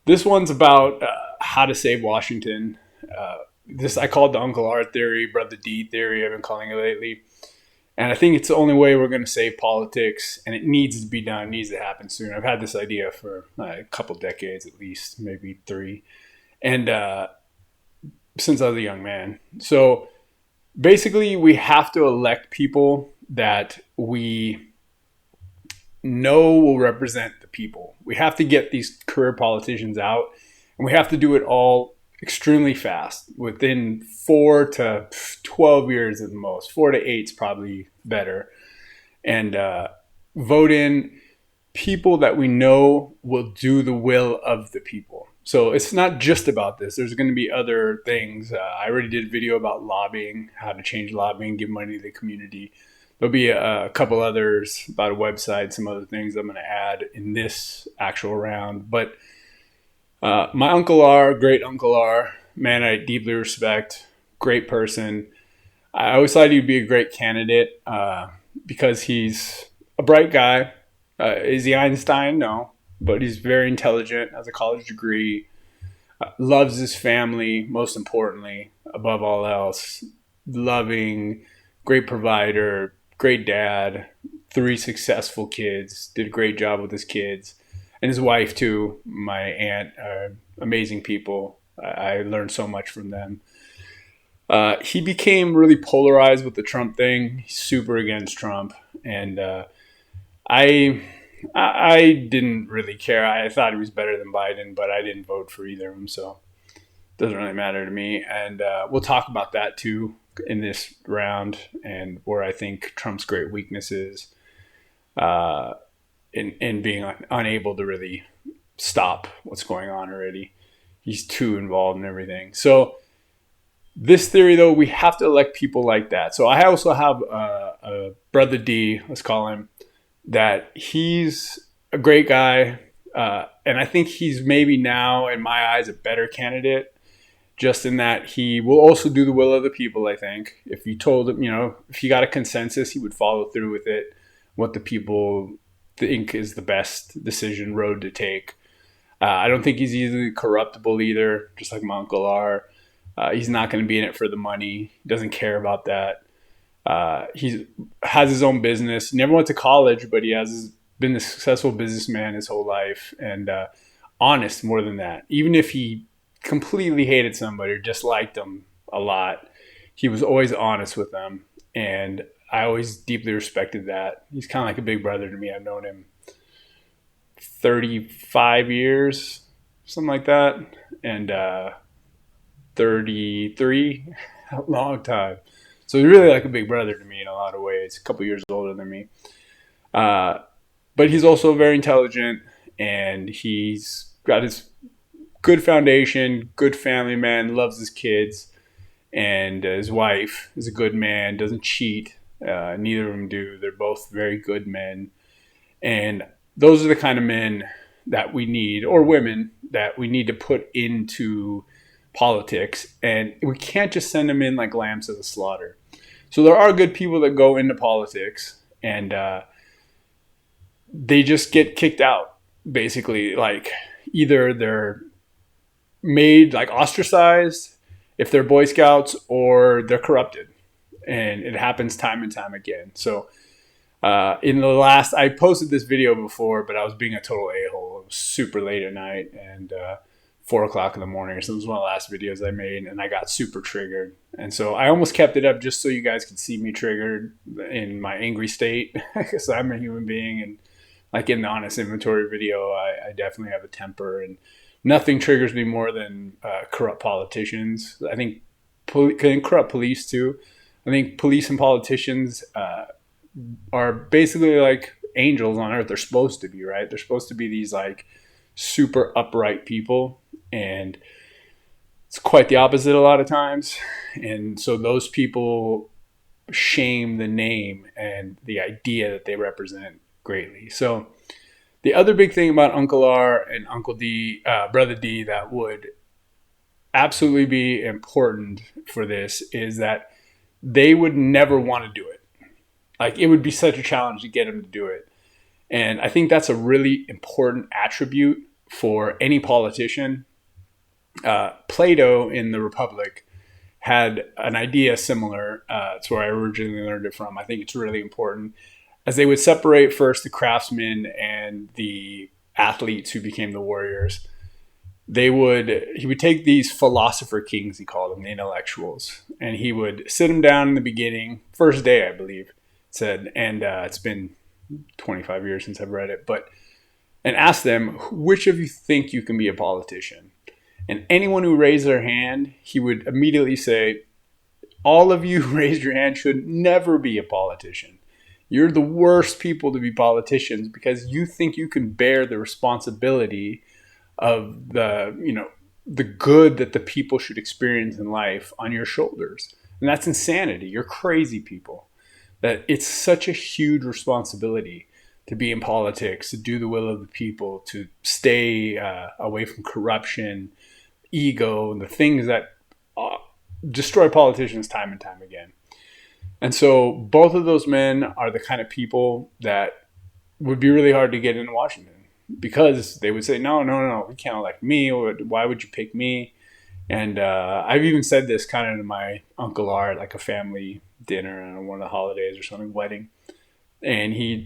This one's about how to save Washington. This I call it the Uncle R theory, Brother D theory. I've been calling it lately, and I think it's the only way we're going to save politics, and it needs to be done. It needs to happen soon. I've had this idea for a couple decades, at least, maybe three, and since I was a young man. So basically, we have to elect people that we know will represent the people. We have to get these career politicians out, and we have to do it all extremely fast, within 4 to 12 years at the most. 4 to 8 is probably better. And vote in people that we know will do the will of the people. So it's not just about this. There's going to be other things. I already did a video about lobbying, how to change lobbying, give money to the community. There'll be a couple others about a website, some other things I'm going to add in this actual round. But my Uncle R, great Uncle R, man I deeply respect, great person. I always thought he'd be a great candidate because he's a bright guy. Is he Einstein? No. But he's very intelligent, has a college degree, loves his family, most importantly, above all else. Loving, great provider, great dad, 3 successful kids, did a great job with his kids. And his wife, too, my aunt, amazing people. I learned so much from them. He became really polarized with the Trump thing. He's super against Trump. And I didn't really care. I thought he was better than Biden, but I didn't vote for either of them, so it doesn't really matter to me. And we'll talk about that too in this round, and where I think Trump's great weaknesses in being unable to really stop what's going on already. He's too involved in everything. So this theory, though, we have to elect people like that. So I also have a Brother D, let's call him, that he's a great guy, and I think he's maybe now, in my eyes, a better candidate, just in that he will also do the will of the people, I think. If you told him, if he got a consensus, he would follow through with it, what the people think is the best decision road to take. I don't think he's easily corruptible either, just like my Uncle R. He's not going to be in it for the money. He doesn't care about that. He has his own business. He never went to college, but he has been a successful businessman his whole life, and honest more than that. Even if he completely hated somebody or disliked them a lot, he was always honest with them, and I always deeply respected that. He's kind of like a big brother to me. I've known him 35 years, something like that, and 33, a long time. So he's really like a big brother to me in a lot of ways, a couple years older than me. But he's also very intelligent, and he's got his good foundation, good family man, loves his kids, and his wife is a good man, doesn't cheat. Neither of them do. They're both very good men. And those are the kind of men that we need, or women, that we need to put into politics, and we can't just send them in like lambs to the slaughter. So there are good people that go into politics, and they just get kicked out, basically. Like, either they're made like ostracized if they're Boy Scouts, or they're corrupted, and it happens time and time again. So in the last, I posted this video before, but I was being a total a-hole. It was super late at night, and 4 o'clock in the morning. So it was one of the last videos I made, and I got super triggered. And so I almost kept it up just so you guys could see me triggered in my angry state, because I'm a human being. And like in the Honest Inventory video, I definitely have a temper, and nothing triggers me more than corrupt politicians. I think corrupt police too. I think police and politicians are basically like angels on earth. They're supposed to be, right? They're supposed to be these like super upright people, and it's quite the opposite a lot of times. And so those people shame the name and the idea that they represent greatly. So the other big thing about Uncle R and Uncle D, Brother D, that would absolutely be important for this is that they would never want to do it. Like, it would be such a challenge to get them to do it. And I think that's a really important attribute for any politician. Plato in the Republic had an idea similar. It's where I originally learned it from. I think it's really important, as they would separate first the craftsmen and the athletes who became the warriors. He would take these philosopher kings, he called them, the intellectuals, and he would sit them down in the beginning, first day, I believe, said, and it's been 25 years since I've read it, but, and ask them, which of you think you can be a politician? And anyone who raised their hand, he would immediately say, all of you who raised your hand should never be a politician. You're the worst people to be politicians because you think you can bear the responsibility of the good that the people should experience in life on your shoulders. And that's insanity. You're crazy people. That it's such a huge responsibility to be in politics, to do the will of the people, to stay away from corruption, ego, and the things that destroy politicians time and time again. And so both of those men are the kind of people that would be really hard to get into Washington, because they would say, no, you can't elect me, or why would you pick me? And I've even said this kind of to my Uncle Art, like a family dinner on one of the holidays or something, wedding. And he's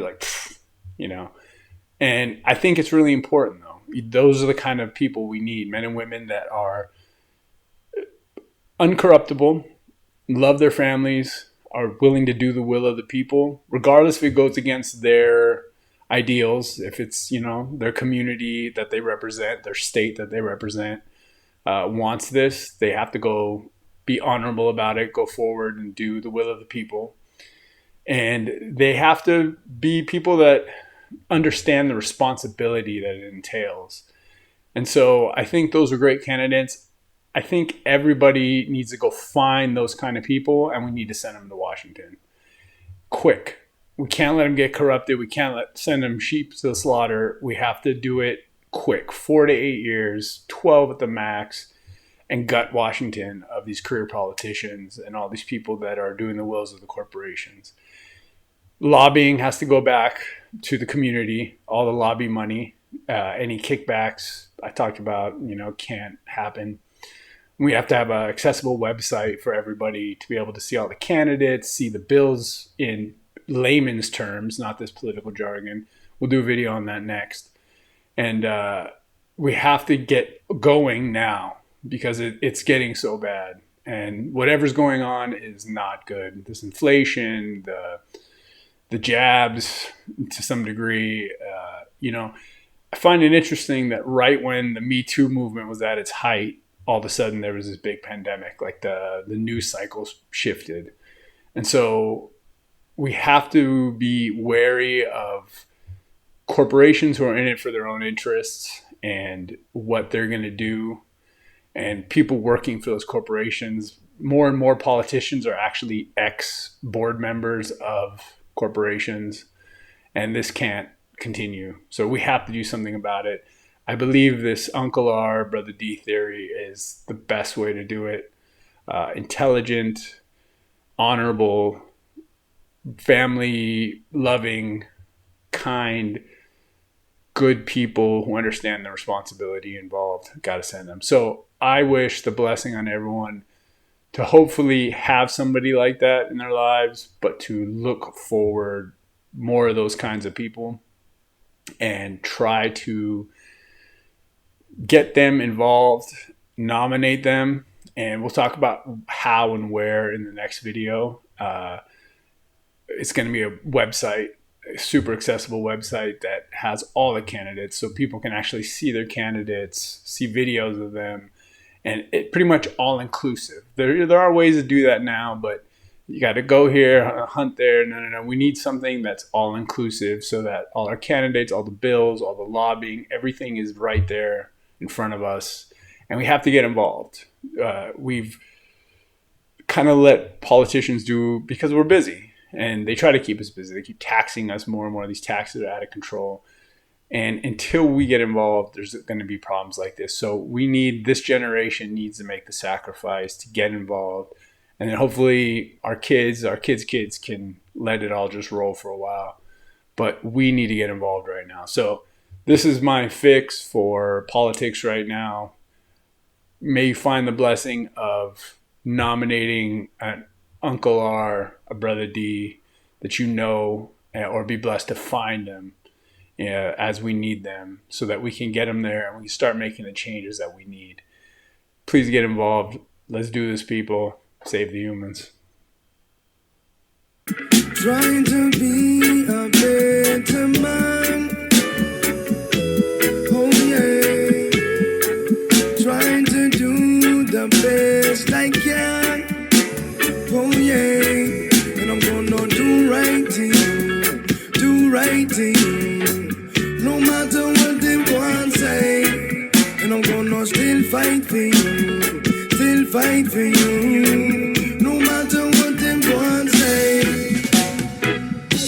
like, and I think it's really important, though. Those are the kind of people we need, men and women that are uncorruptible, love their families, are willing to do the will of the people, regardless if it goes against their ideals, if it's, their community that they represent, their state that they represent wants this, they have to go be honorable about it, go forward and do the will of the people. And they have to be people that understand the responsibility that it entails. And so I think those are great candidates. I think everybody needs to go find those kind of people, and we need to send them to Washington quick. We can't let them get corrupted. We can't send them sheep to the slaughter. We have to do it quick, 4 to 8 years, 12 at the max, and gut Washington of these career politicians and all these people that are doing the wills of the corporations. Lobbying has to go back to the community, all the lobby money, any kickbacks I talked about, can't happen. We have to have an accessible website for everybody to be able to see all the candidates, see the bills in layman's terms, not this political jargon. We'll do a video on that next. And we have to get going now, because it's getting so bad. And whatever's going on is not good. This inflation, the jabs to some degree, I find it interesting that right when the Me Too movement was at its height, all of a sudden there was this big pandemic, like the news cycles shifted. And so we have to be wary of corporations who are in it for their own interests and what they're going to do, and people working for those corporations. More and more politicians are actually ex-board members of corporations, and this can't continue. So we have to do something about it. I believe this Uncle R, Brother D theory is the best way to do it. Intelligent, honorable, family-loving, kind, good people who understand the responsibility involved. Got to send them. So I wish the blessing on everyone to hopefully have somebody like that in their lives, but to look forward more of those kinds of people and try to get them involved, nominate them, and we'll talk about how and where in the next video. It's going to be a website, a super accessible website that has all the candidates, so people can actually see their candidates, see videos of them, and it pretty much all inclusive. There are ways to do that now, but you got to go here, hunt there. No. We need something that's all inclusive, so that all our candidates, all the bills, all the lobbying, everything is right there in front of us, and we have to get involved. We've kind of let politicians do, because we're busy, and they try to keep us busy. They keep taxing us more and more. These taxes are out of control. And until we get involved, there's going to be problems like this. So this generation needs to make the sacrifice to get involved. And then hopefully our kids can let it all just roll for a while. But we need to get involved right now. So This is my fix for politics right now. May you find the blessing of nominating an Uncle R, a Brother D that you know, or be blessed to find them as we need them so that we can get them there and we can start making the changes that we need. Please get involved. Let's do this, people. Save the humans. Trying to be a better man. Oh yeah. Trying to do the best I can. Oh yeah. And I'm gonna do right thing. Do right thing. No matter what they want to say. And I'm gonna still fight for you. Still fight for you.